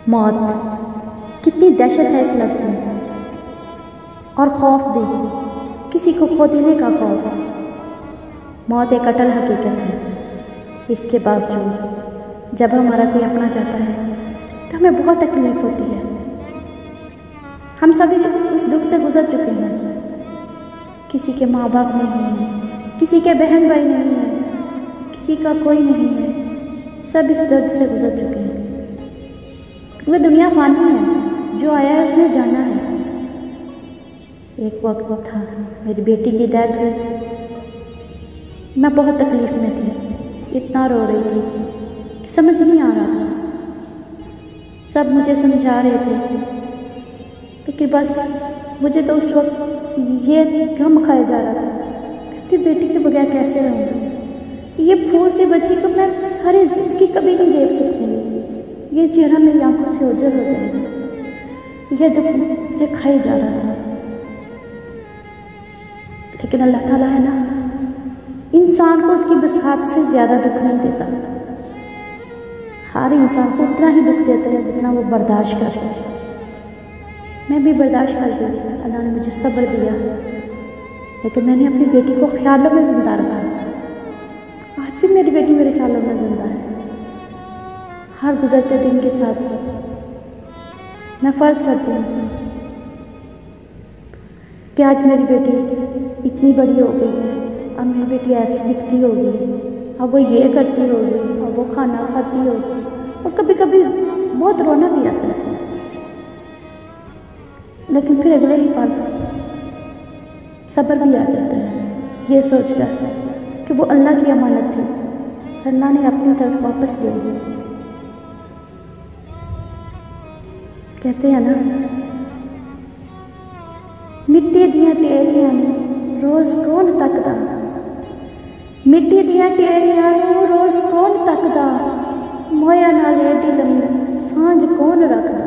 मौत कितनी दहशत है इस लफ्ज़ में, और खौफ भी, किसी को खो देने का खौफ। मौत एक अटल हकीकत है। इसके बावजूद जब हमारा कोई अपना जाता है तो हमें बहुत तकलीफ़ होती है। हम सभी इस दुख से गुजर चुके हैं। किसी के माँ बाप नहीं हैं, किसी के बहन भाई नहीं हैं, किसी का कोई नहीं है। सब इस दर्द से गुजर चुके हैं। वह दुनिया फानी है, जो आया है उसने जाना है। एक वक्त था मेरी बेटी की डेथ हुई। मैं बहुत तकलीफ़ में थी, इतना रो रही थी कि समझ नहीं आ रहा था। सब मुझे समझा रहे थे, लेकिन बस मुझे तो उस वक्त ये गम खाया जा रहा था, मैं अपनी बेटी के बगैर कैसे रहूँगी। ये फूल सी बच्ची को मैं सारी ज़िंदगी कभी नहीं देख सकती। ये चेहरा मेरी आंखों से ओझल हो जाएगा। यह दुख मुझे खाई जा रहा था, लेकिन अल्लाह ताला है ना, इंसान को उसकी बसात से ज़्यादा दुख नहीं देता। हर इंसान को उतना ही दुख देता है जितना वो बर्दाश्त कर सकता है। मैं भी बर्दाश्त कर गई, अल्लाह ने मुझे सब्र दिया, लेकिन मैंने अपनी बेटी को ख्यालों में ज़िंदा रखा। आज भी मेरी बेटी मेरे ख्यालों में ज़िंदा है। हर गुजरते दिन के साथ मैं फ़र्ज़ करती हूँ कि आज मेरी बेटी इतनी बड़ी हो गई है, अब मेरी बेटी ऐसी दिखती होगी, अब वो ये करती होगी, अब वो खाना खाती होगी, और कभी कभी बहुत रोना भी आता है। लेकिन फिर अगले ही पल सब्र भी आ जाता है, ये सोचकर कि वो अल्लाह की अमानत थी, अल्लाह ने अपनी तरफ वापस ले ली। कहते हैं ना, मिट्टी दियां टेरियां नूं रोज़ कौन तकदा, मिट्टी दियां टेरियां नूं रोज़ कौन तकदा, मोया नाल एडी लम्मी सांझ कौन रखदा।